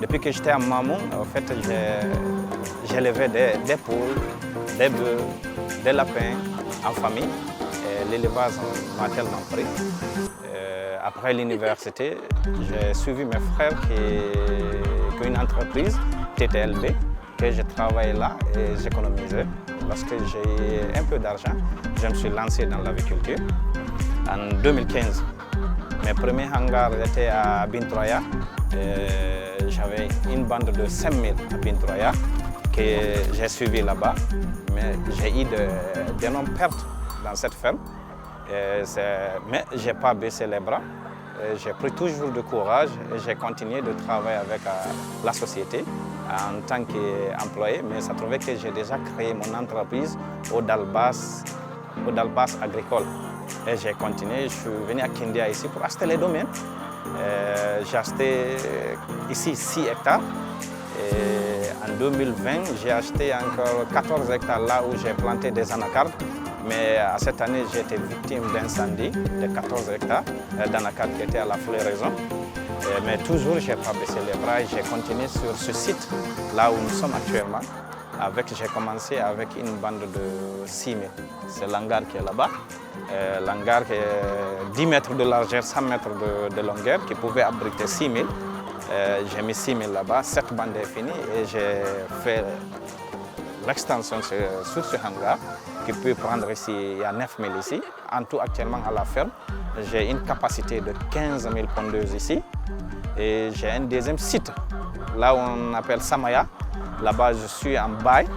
Depuis que j'étais à Mamou, en fait, j'élevais des poules, des bœufs, des lapins en famille. L'élevage m'a tellement pris. Après l'université, j'ai suivi mes frères qui ont une entreprise, TTLB, que je travaillais là et j'économisais. Lorsque j'ai un peu d'argent, je me suis lancé dans l'aviculture. En 2015, mes premiers hangars étaient à Bintroya. J'avais une bande de 5000 à Bintroya que j'ai suivi là-bas. Mais j'ai eu d'énormes pertes dans cette ferme. Mais je n'ai pas baissé les bras. J'ai pris toujours du courage et j'ai continué de travailler avec la société en tant qu'employé. Mais ça trouvait que j'ai déjà créé mon entreprise au Dalbas agricole. Et j'ai continué, je suis venu à Kindia ici pour acheter les domaines. J'ai acheté ici 6 hectares. Et en 2020, j'ai acheté encore 14 hectares là où j'ai planté des anacardes. Mais à cette année, j'ai été victime d'incendie de 14 hectares d'anacardes qui étaient à la floraison. Mais toujours, je n'ai pas baissé les bras et j'ai continué sur ce site, là où nous sommes actuellement. J'ai commencé avec une bande de 6 000. C'est l'hangar qui est là-bas. L'hangar qui est 10 mètres de largeur, 100 mètres de longueur, qui pouvait abriter 6 000. J'ai mis 6 000 là-bas, cette bande est finie et j'ai fait l'extension sur ce hangar qui peut prendre ici, il y a 9 000 ici. En tout, actuellement à la ferme, j'ai une capacité de 15 000 pondeuses ici. Et j'ai un deuxième site, là où on appelle Samaya. Là-bas, je suis en bail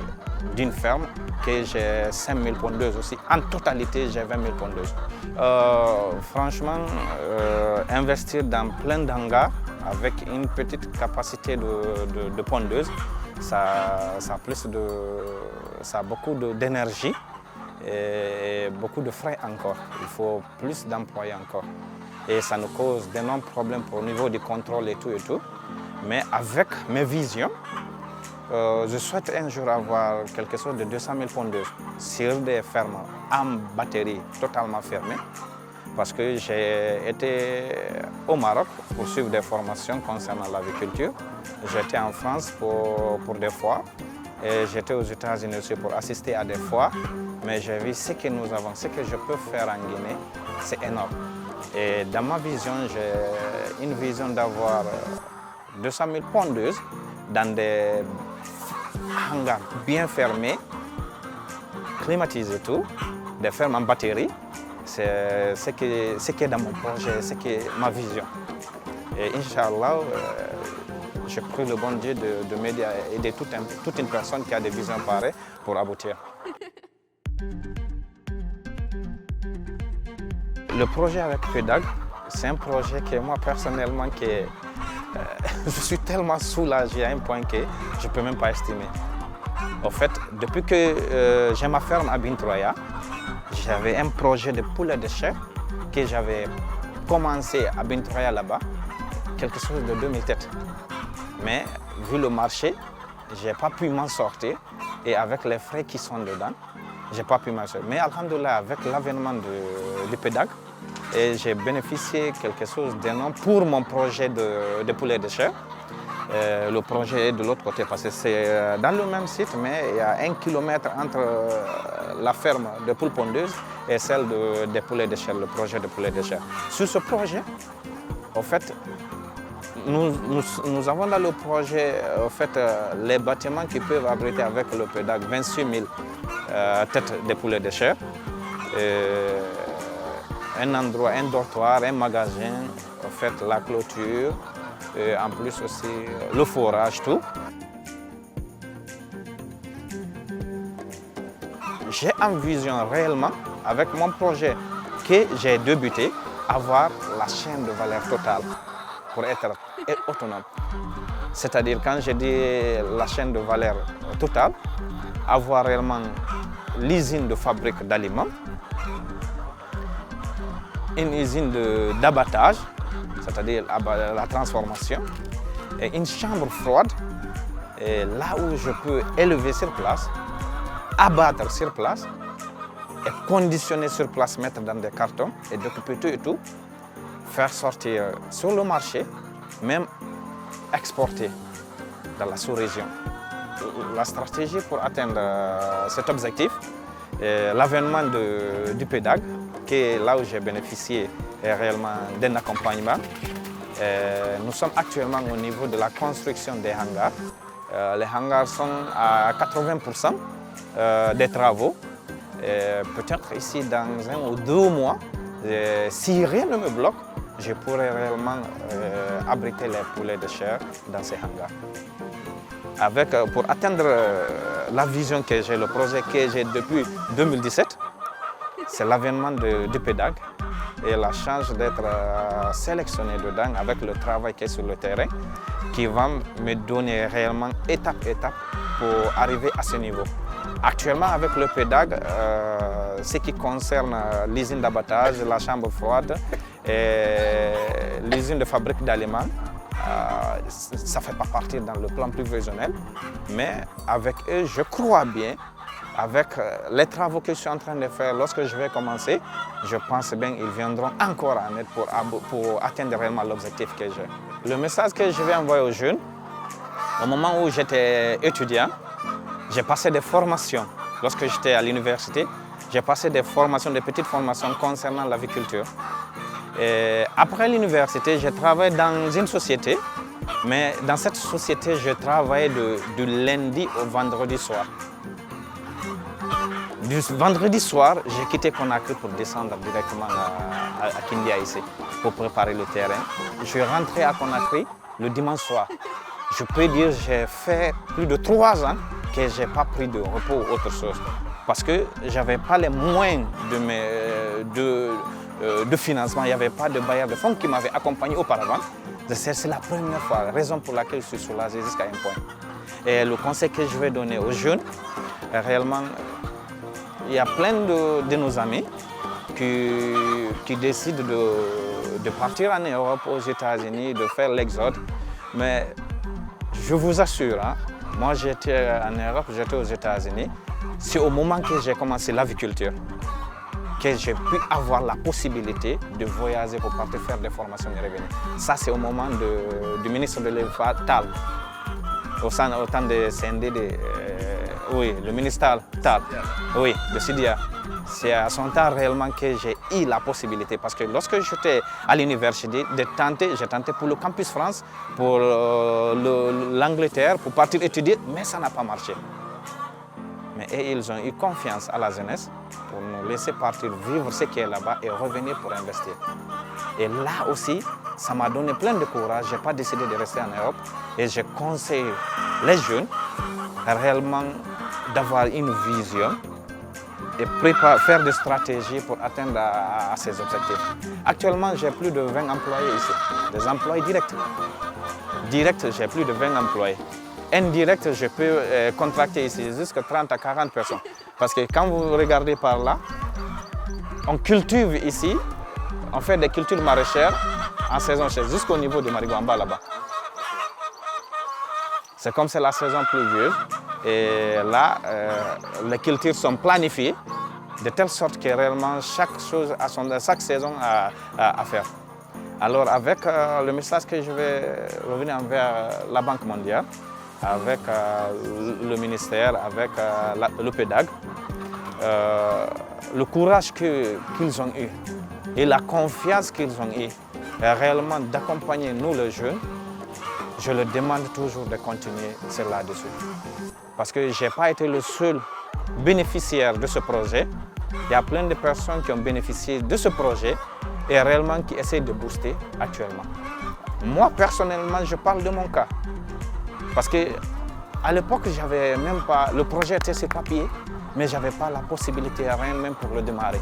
d'une ferme que j'ai 5 000 pondeuses aussi. En totalité, j'ai 20 000 pondeuses. Franchement, investir dans plein d'hangars avec une petite capacité de pondeuses, ça a beaucoup d'énergie et beaucoup de frais encore. Il faut plus d'employés encore. Et ça nous cause d'énormes problèmes au niveau du contrôle et tout. Mais avec mes visions, je souhaite un jour avoir quelque chose de 200 000 pondeuses sur des fermes en batterie totalement fermées. Parce que j'ai été au Maroc pour suivre des formations concernant l'aviculture. J'étais en France pour des foires et j'étais aux États-Unis aussi pour assister à des foires. Mais j'ai vu ce que nous avons, ce que je peux faire en Guinée, c'est énorme. Et dans ma vision, j'ai une vision d'avoir 200 000 pondeuses dans des hangars bien fermés, climatisés tout, des fermes en batterie. C'est ce qui est dans mon projet, ce qui est ma vision. Et Inch'Allah, je prie le bon Dieu de m'aider à aider toute une personne qui a des visions pareilles pour aboutir. Le projet avec PEDAG, c'est un projet que moi personnellement, je suis tellement soulagé à un point que je ne peux même pas estimer. En fait, depuis que j'ai ma ferme à Bintroya, j'avais un projet de poulet de chair que j'avais commencé à Bintroya là-bas, quelque chose de 2000 têtes. Mais vu le marché, je n'ai pas pu m'en sortir et avec les frais qui sont dedans, je n'ai pas pu m'en sortir. Mais alhamdoulilah, avec l'avènement du PEDAG, j'ai bénéficié de quelque chose d'énorme pour mon projet de poulet de chair. Le projet est de l'autre côté parce que c'est dans le même site, mais il y a 1 kilomètre entre la ferme de poules pondeuses et celle des poulets de chair, le projet de poulet de chair. Sur ce projet, en fait, nous avons dans le projet en fait, les bâtiments qui peuvent abriter avec le PEDAG 26 000 têtes de poulets de chair. Un endroit, un dortoir, un magasin, en fait, la clôture, et en plus aussi le forage, tout. J'ai en vision réellement, avec mon projet que j'ai débuté, avoir la chaîne de valeur totale pour être autonome. C'est-à-dire, quand je dis la chaîne de valeur totale, avoir réellement l'usine de fabrique d'aliments, une usine d'abattage, c'est-à-dire la transformation, et une chambre froide, et là où je peux élever sur place, abattre sur place, et conditionner sur place, mettre dans des cartons, et d'occuper tout et tout, faire sortir sur le marché, même exporter dans la sous-région. La stratégie pour atteindre cet objectif, l'avènement du PEDAG, qui est là où j'ai bénéficié réellement d'un accompagnement. Nous sommes actuellement au niveau de la construction des hangars. Les hangars sont à 80% des travaux. Peut-être ici dans 1 ou 2 mois, si rien ne me bloque, je pourrais réellement abriter les poulets de chair dans ces hangars. Pour atteindre la vision que j'ai, le projet que j'ai depuis 2017, c'est l'avènement du PEDAG et la chance d'être sélectionné dedans avec le travail qui est sur le terrain qui va me donner réellement étape pour arriver à ce niveau. Actuellement avec le PEDAG, ce qui concerne l'usine d'abattage, la chambre froide et l'usine de fabrique d'aliments, ça ne fait pas partie dans le plan prévisionnel, mais avec eux, je crois bien, avec les travaux que je suis en train de faire, lorsque je vais commencer, je pense bien qu'ils viendront encore en aide pour atteindre réellement l'objectif que j'ai. Le message que je vais envoyer aux jeunes, au moment où j'étais étudiant, j'ai passé des formations. Lorsque j'étais à l'université, j'ai passé des petites formations concernant l'aviculture. Après l'université, j'ai travaillé dans une société, mais dans cette société, je travaillais du lundi au vendredi soir. Du vendredi soir, j'ai quitté Conakry pour descendre directement à Kindia ici, pour préparer le terrain. Je suis rentré à Conakry le dimanche soir. Je peux dire que j'ai fait plus de 3 ans que je n'ai pas pris de repos ou autre chose. Parce que je n'avais pas les moyens de financement, il n'y avait pas de bailleur de fonds qui m'avait accompagné auparavant. C'est la première fois, raison pour laquelle je suis soulagé jusqu'à un point. Et le conseil que je vais donner aux jeunes, réellement, il y a plein de nos amis qui décident de partir en Europe, aux États-Unis, de faire l'exode. Mais je vous assure, moi j'étais en Europe, j'étais aux États-Unis. C'est au moment que j'ai commencé l'aviculture que j'ai pu avoir la possibilité de voyager pour partir faire des formations et revenir. Ça, c'est au moment du ministre de l'Élevage, Tal, au temps de CNDD, oui, le ministre Tal, oui, de Sidia. C'est à son temps réellement que j'ai eu la possibilité, parce que lorsque j'étais à l'université, j'ai tenté pour le Campus France, pour l'Angleterre, pour partir étudier, mais ça n'a pas marché. Et ils ont eu confiance à la jeunesse pour nous laisser partir vivre ce qui est là-bas et revenir pour investir. Et là aussi, ça m'a donné plein de courage. Je n'ai pas décidé de rester en Europe et je conseille les jeunes réellement d'avoir une vision et faire des stratégies pour atteindre à ces objectifs. Actuellement, j'ai plus de 20 employés ici, des employés directs. Direct, j'ai plus de 20 employés. Indirect, je peux contracter ici jusqu'à 30 à 40 personnes. Parce que quand vous regardez par là, on cultive ici, on fait des cultures maraîchères en saison chaude, jusqu'au niveau de Marigoamba là-bas. C'est comme c'est la saison pluvieuse. Et là, les cultures sont planifiées de telle sorte que réellement chaque saison à faire. Alors avec le message que je vais revenir envers la Banque mondiale, avec le ministère, avec le PEDAG, le courage qu'ils ont eu et la confiance qu'ils ont eu réellement d'accompagner nous les jeunes, je leur demande toujours de continuer sur là-dessus. Parce que je n'ai pas été le seul bénéficiaire de ce projet. Il y a plein de personnes qui ont bénéficié de ce projet et réellement qui essaient de booster actuellement. Moi, personnellement, je parle de mon cas. Parce qu'à l'époque, j'avais même pas, le projet était sur papier, mais je n'avais pas la possibilité, rien même pour le démarrer.